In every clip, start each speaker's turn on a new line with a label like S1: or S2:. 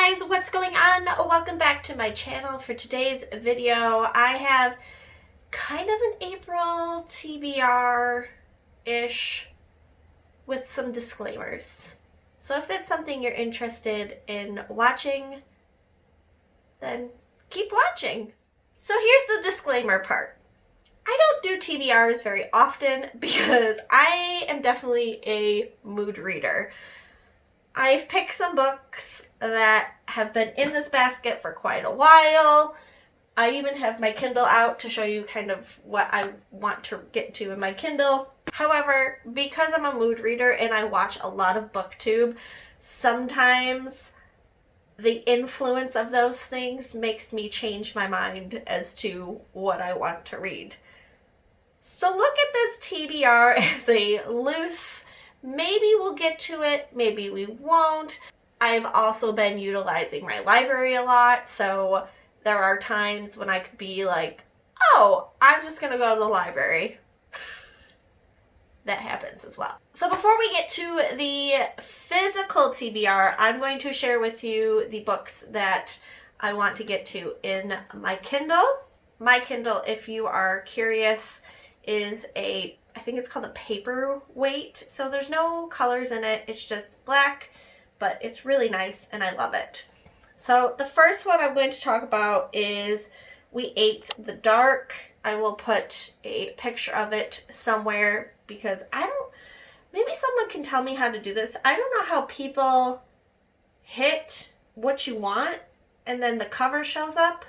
S1: Hey guys, what's going on? Welcome back to my channel. For today's video, I have kind of an April TBR-ish with some disclaimers. So if that's something you're interested in watching, then keep watching. So here's the disclaimer part. I don't do TBRs very often because I am definitely a mood reader. I've picked some books that have been in this basket for quite a while. I even have my Kindle out to show you kind of what I want to get to in my Kindle. However, because I'm a mood reader and I watch a lot of BookTube, sometimes the influence of those things makes me change my mind as to what I want to read. So look at this TBR as a loose, maybe we'll get to it, maybe we won't. I've also been utilizing my library a lot, so there are times when I could be like, oh, I'm just gonna go to the library. That happens as well. So before we get to the physical TBR, I'm going to share with you the books that I want to get to in my Kindle. My Kindle, if you are curious, is I think it's called a paperweight. So there's no colors in it. It's just black, but it's really nice and I love it. So the first one I'm going to talk about is We Ate the Dark. I will put a picture of it somewhere because maybe someone can tell me how to do this. I don't know how people hit what you want and then the cover shows up.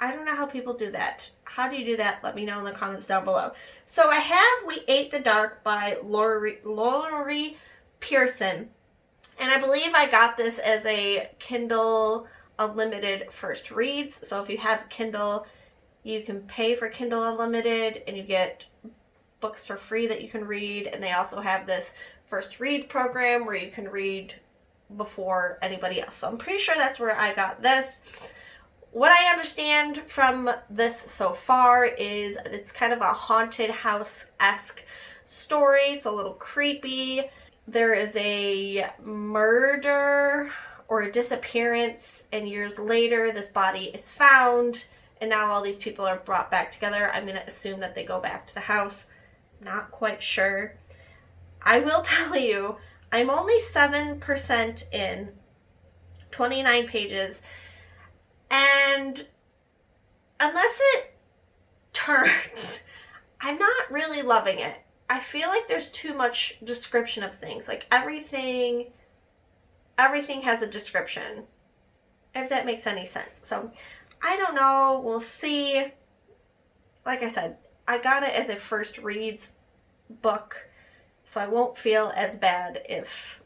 S1: I don't know how people do that. How do you do that? Let me know in the comments down below. So I have We Ate the Dark by Mallory Pearson. And I believe I got this as a Kindle Unlimited first reads. So if you have Kindle, you can pay for Kindle Unlimited and you get books for free that you can read. And they also have this first read program where you can read before anybody else. So I'm pretty sure that's where I got this. What I understand from this so far is it's kind of a haunted house-esque story. It's a little creepy. There is a murder or a disappearance, and years later this body is found, and now all these people are brought back together. I'm going to assume that they go back to the house. Not quite sure. I will tell you, I'm only 7% in, 29 pages, and unless it turns, I'm not really loving it. I feel like there's too much description of things. Like everything has a description, if that makes any sense. So I don't know. We'll see. Like I said, I got it as a first reads book, so I won't feel as bad if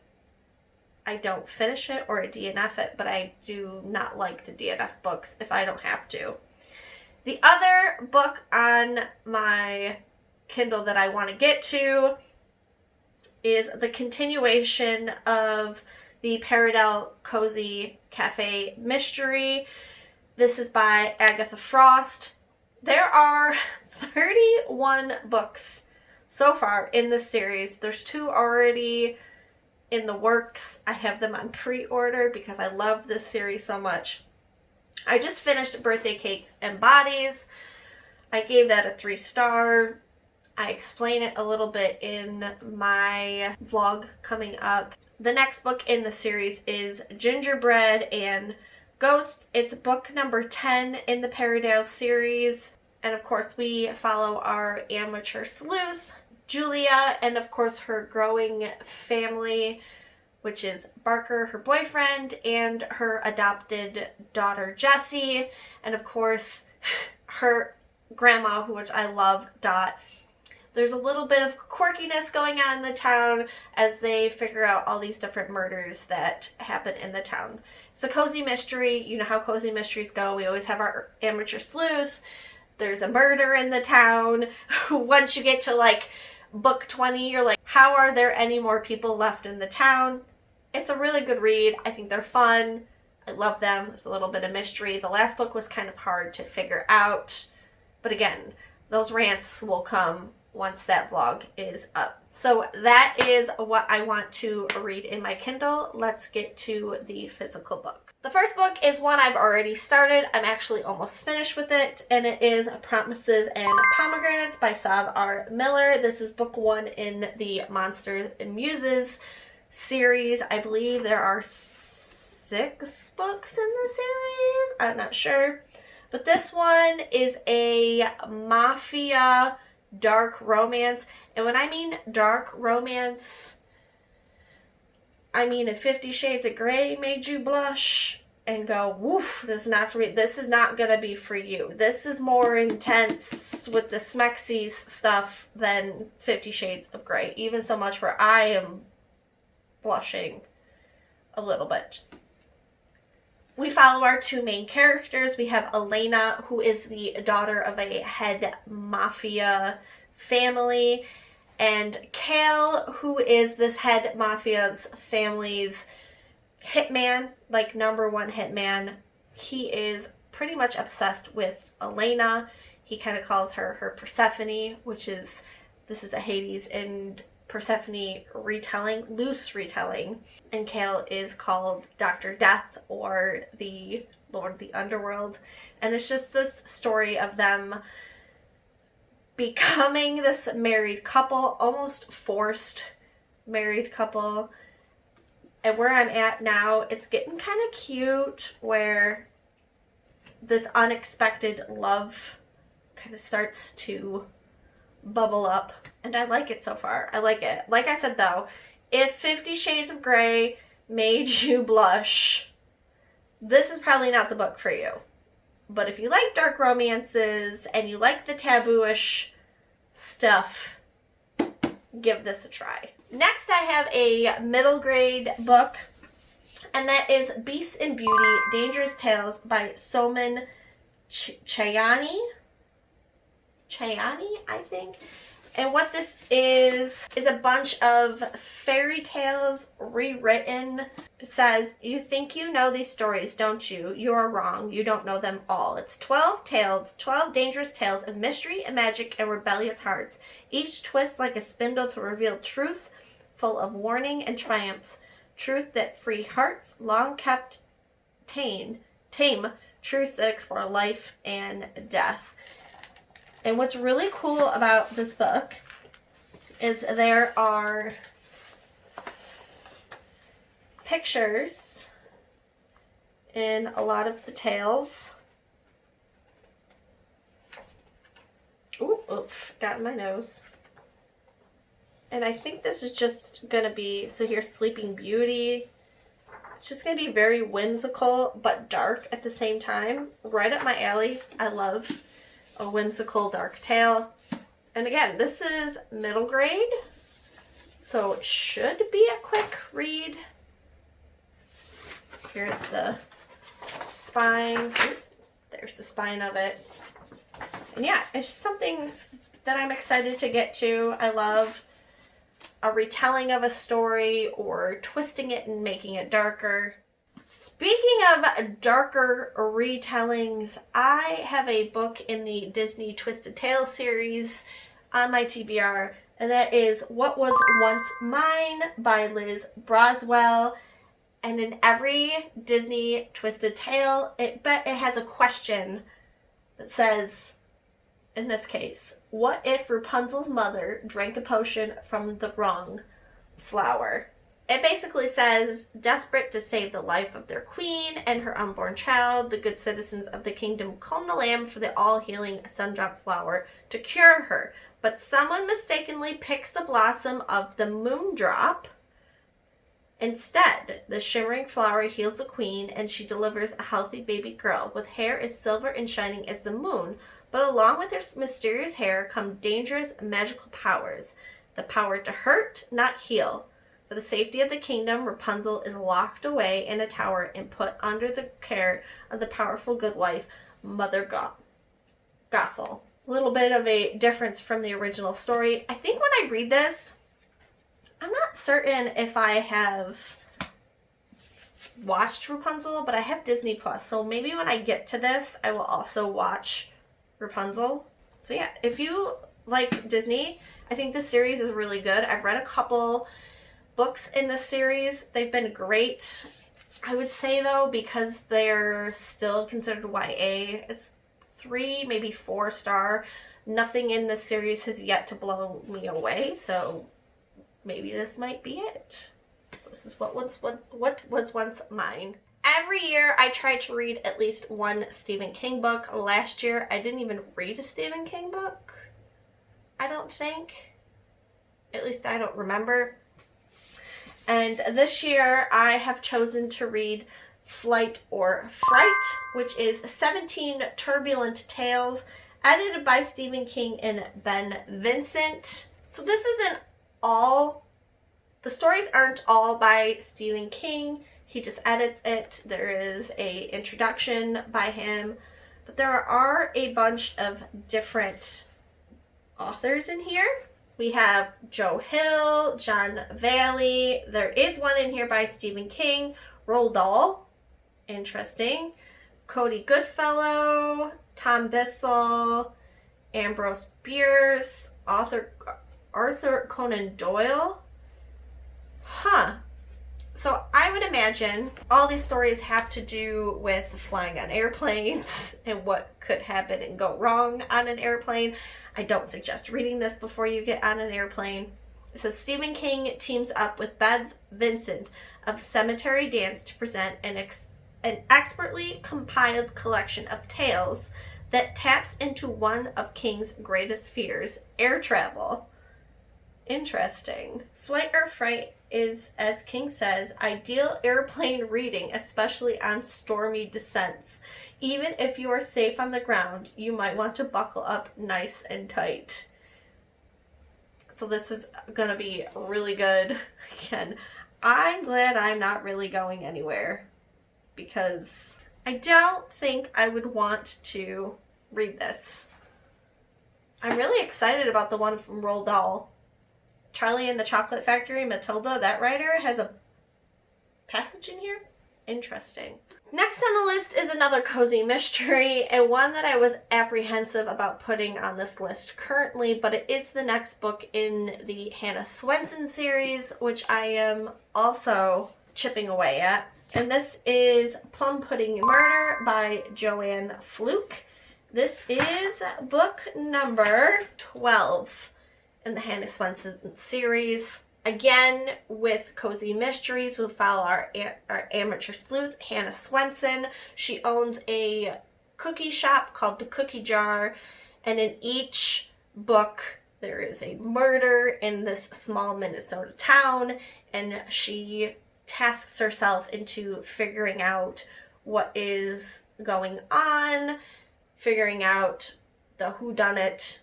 S1: I don't finish it or DNF it, but I do not like to DNF books if I don't have to. The other book on my Kindle that I want to get to is the continuation of the Paradise Cozy Cafe Mystery. This is by Agatha Frost. There are 31 books so far in this series. There's 2 already in the works. I have them on pre-order because I love this series so much. I just finished Birthday Cake and Bodies. I gave that a 3-star. I explain it a little bit in my vlog coming up. The next book in the series is Gingerbread and Ghost. It's book number 10 in the Paradise series. And of course we follow our amateur sleuth, Julia, and of course her growing family, which is Barker, her boyfriend, and her adopted daughter, Jessie, and of course her grandma, which I love, Dot. There's a little bit of quirkiness going on in the town as they figure out all these different murders that happen in the town. It's a cozy mystery. You know how cozy mysteries go. We always have our amateur sleuth. There's a murder in the town. Once you get to like book 20, you're like, how are there any more people left in the town? It's a really good read. I think they're fun. I love them. There's a little bit of mystery. The last book was kind of hard to figure out. But again, those rants will come once that vlog is up. So that is what I want to read in my Kindle. Let's get to the physical book. The first book is one I've already started. I'm actually almost finished with it, and it is Promises and Pomegranates by Sav R. Miller. This is book 1 in the Monsters and Muses series. I believe there are 6 books in the series. I'm not sure. But this one is a mafia dark romance. And when I mean dark romance, I mean if 50 Shades of Grey made you blush and go, woof, this is not for me. This is not going to be for you. This is more intense with the smexies stuff than 50 Shades of Grey. Even so much where I am blushing a little bit. We follow our 2 main characters. We have Elena, who is the daughter of a head mafia family, and Kale, who is this head mafia's family's hitman, like #1 hitman. He is pretty much obsessed with Elena. He kind of calls her Persephone, which is, this is a Hades and Persephone retelling, loose retelling. And Kale is called Dr. Death, or the Lord of the Underworld. And it's just this story of them becoming this married couple, almost forced married couple. And where I'm at now, it's getting kind of cute, where this unexpected love kind of starts to bubble up, and I like it so far. I like it. Like I said though, if 50 Shades of Grey made you blush, this is probably not the book for you. But if you like dark romances and you like the taboo-ish stuff, give this a try. Next, I have a middle grade book, and that is Beast and Beauty, Dangerous Tales by Soman Chayani, I think. And what this is a bunch of fairy tales rewritten. It says, you think you know these stories, don't you? You are wrong. You don't know them all. It's 12 tales, 12 dangerous tales of mystery and magic and rebellious hearts. Each twist like a spindle to reveal truth, full of warning and triumph. Truth that free hearts long kept tame. Truths that explore life and death. And what's really cool about this book is there are pictures in a lot of the tales. Ooh, oof, got in my nose. And I think this is just going to be, so here's Sleeping Beauty. It's just going to be very whimsical but dark at the same time. Right up my alley. I love a whimsical dark tale. And again, this is middle grade, so it should be a quick read. Here's the spine. Oop, there's the spine of it. And yeah, it's just something that I'm excited to get to. I love a retelling of a story or twisting it and making it darker. Speaking of darker retellings, I have a book in the Disney Twisted Tales series on my TBR, and that is What Was Once Mine by Liz Braswell. And in every Disney Twisted Tale, it has a question that says, in this case, what if Rapunzel's mother drank a potion from the wrong flower? It basically says, desperate to save the life of their queen and her unborn child, the good citizens of the kingdom comb the lamb for the all-healing sundrop flower to cure her. But someone mistakenly picks the blossom of the moondrop. Instead, the shimmering flower heals the queen, and she delivers a healthy baby girl with hair as silver and shining as the moon. But along with her mysterious hair come dangerous magical powers. The power to hurt, not heal. For the safety of the kingdom, Rapunzel is locked away in a tower and put under the care of the powerful good wife, Mother Gothel. A little bit of a difference from the original story. I think when I read this, I'm not certain if I have watched Rapunzel, but I have Disney Plus, so maybe when I get to this, I will also watch Rapunzel. So yeah, if you like Disney. I think this series is really good. I've read a couple books in this series. They've been great. I would say, though, because they're still considered YA, it's 3, maybe 4 star. Nothing in this series has yet to blow me away, so maybe this might be it. So this is what was once mine. Every year I try to read at least one Stephen King book. Last year I didn't even read a Stephen King book, I don't think. At least I don't remember. And this year I have chosen to read Flight or Fright, which is 17 Turbulent Tales, edited by Stephen King and Ben Vincent. So this isn't all, the stories aren't all by Stephen King. He just edits it. There is a introduction by him, but there are a bunch of different authors in here. We have Joe Hill, John Valley. There is one in here by Stephen King. Roald Dahl, interesting. Cody Goodfellow, Tom Bissell, Ambrose Bierce, Arthur Conan Doyle. So I would imagine all these stories have to do with flying on airplanes and what could happen and go wrong on an airplane. I don't suggest reading this before you get on an airplane. It says Stephen King teams up with Ben Vincent of Cemetery Dance to present an expertly compiled collection of tales that taps into one of King's greatest fears, air travel. Interesting. Flight or Fright is, as King says, ideal airplane reading, especially on stormy descents. Even if you are safe on the ground, you might want to buckle up nice and tight. So this is going to be really good. Again, I'm glad I'm not really going anywhere, because I don't think I would want to read this. I'm really excited about the one from Roald Dahl. Charlie and the Chocolate Factory, Matilda, that writer has a passage in here? Interesting. Next on the list is another cozy mystery, and one that I was apprehensive about putting on this list currently, but it is the next book in the Hannah Swensen series, which I am also chipping away at. And this is Plum Pudding Murder by Joanne Fluke. This is book number 12 in the Hannah Swensen series. Again, with cozy mysteries, we'll follow our amateur sleuth, Hannah Swensen. She owns a cookie shop called The Cookie Jar, and in each book there is a murder in this small Minnesota town, and she tasks herself into figuring out what is going on, figuring out the whodunit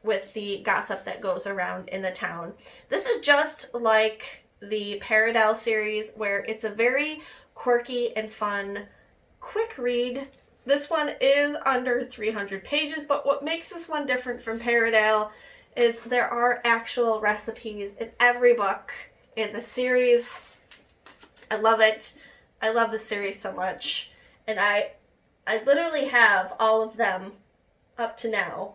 S1: with the gossip that goes around in the town. This is just like the Paradell series, where it's a very quirky and fun, quick read. This one is under 300 pages, but what makes this one different from Paradell is there are actual recipes in every book in the series. I love it. I love the series so much. And I literally have all of them up to now.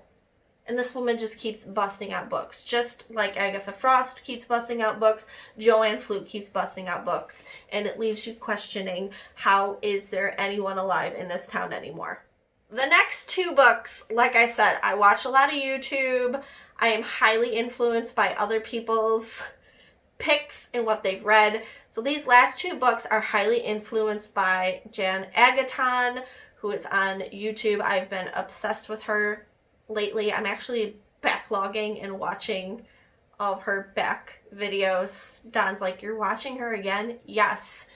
S1: And this woman just keeps busting out books. Just like Agatha Frost keeps busting out books, Joanne Fluke keeps busting out books. And it leaves you questioning, how is there anyone alive in this town anymore? The next two books, like I said, I watch a lot of YouTube. I am highly influenced by other people's picks and what they've read. So these last two books are highly influenced by Jan Agaton, who is on YouTube. I've been obsessed with her lately. I'm actually backlogging and watching all of her back videos. Don's like, "You're watching her again?" Yes,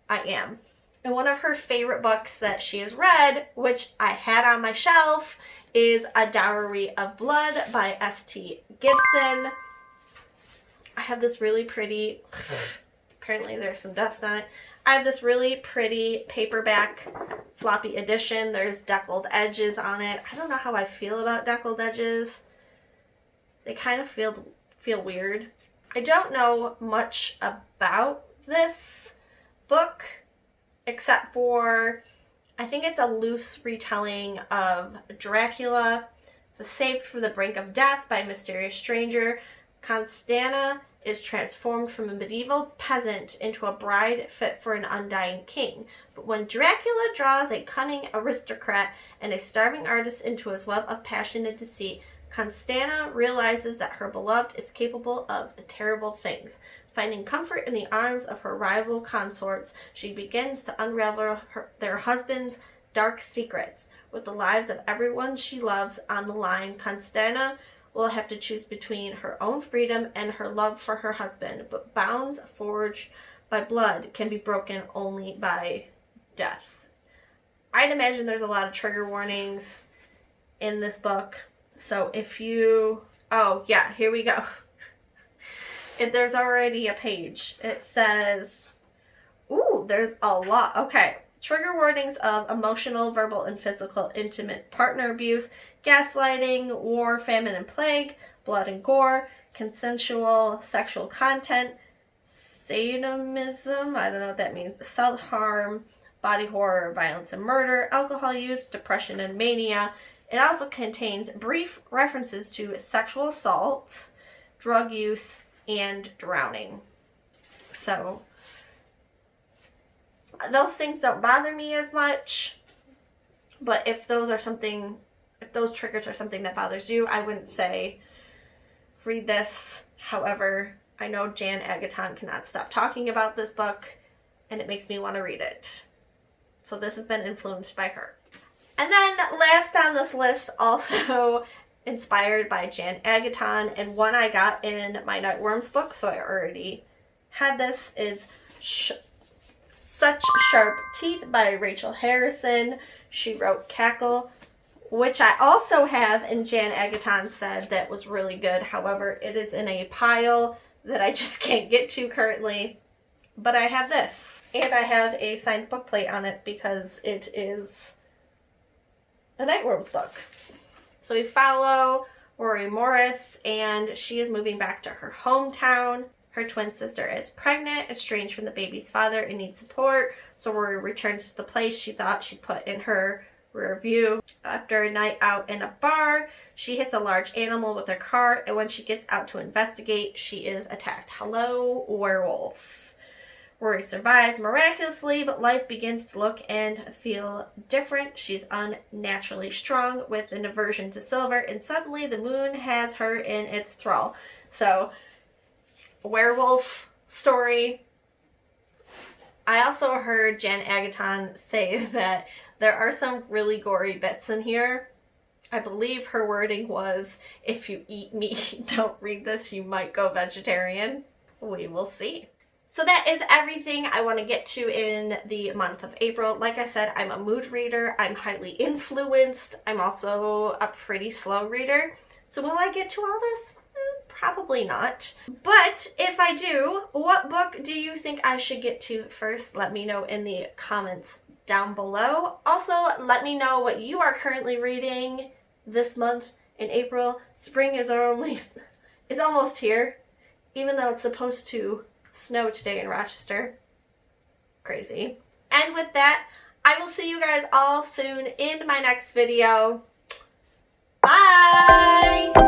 S1: I am. And one of her favorite books that she has read, which I had on my shelf, is A Dowry of Blood by S.T. Gibson. I have this really pretty, apparently there's some dust on it. I have this really pretty paperback floppy edition. There's deckled edges on it. I don't know how I feel about deckled edges. They kind of feel weird. I don't know much about this book, except for I think it's a loose retelling of Dracula. So saved from the brink of death by a mysterious stranger, Constana is transformed from a medieval peasant into a bride fit for an undying king. But when Dracula draws a cunning aristocrat and a starving artist into his web of passion and deceit, Constana realizes that her beloved is capable of terrible things. Finding comfort in the arms of her rival consorts, she begins to unravel their husband's dark secrets. With the lives of everyone she loves on the line, Constana will have to choose between her own freedom and her love for her husband, but bonds forged by blood can be broken only by death. I'd imagine there's a lot of trigger warnings in this book, so if you... Oh, yeah, here we go. There's already a page. It says... Ooh, there's a lot. Okay. Trigger warnings of emotional, verbal, and physical intimate partner abuse, gaslighting, war, famine, and plague, blood and gore, consensual sexual content, sadomism, I don't know what that means, self-harm, body horror, violence and murder, alcohol use, depression and mania. It also contains brief references to sexual assault, drug use, and drowning. So those things don't bother me as much, but if those triggers are something that bothers you, I wouldn't say read this. However, I know Jan Agaton cannot stop talking about this book, and it makes me want to read it. So this has been influenced by her. And then last on this list, also inspired by Jan Agaton, and one I got in my Nightworms book, so I already had this, is Such Sharp Teeth by Rachel Harrison. She wrote Cackle, which I also have, and Jan Agaton said that was really good. However, it is in a pile that I just can't get to currently. But I have this, and I have a signed book plate on it because it is a Nightworms book. So we follow Rory Morris, and she is moving back to her hometown. Her twin sister is pregnant, estranged from the baby's father, and needs support. So Rory returns to the place she thought she put in her rear view. After a night out in a bar, she hits a large animal with her cart, and when she gets out to investigate, she is attacked. Hello, werewolves. Rory survives miraculously, but life begins to look and feel different. She's unnaturally strong with an aversion to silver, and suddenly the moon has her in its thrall. So, werewolf story. I also heard Jan Agaton say that there are some really gory bits in here. I believe her wording was, if you eat meat, don't read this, you might go vegetarian. We will see. So that is everything I want to get to in the month of April. Like I said, I'm a mood reader. I'm highly influenced. I'm also a pretty slow reader. So will I get to all this? Probably not. But if I do, what book do you think I should get to first? Let me know in the comments down below. Also, let me know what you are currently reading this month in April. Spring is almost here, even though it's supposed to snow today in Rochester. Crazy. And with that, I will see you guys all soon in my next video. Bye!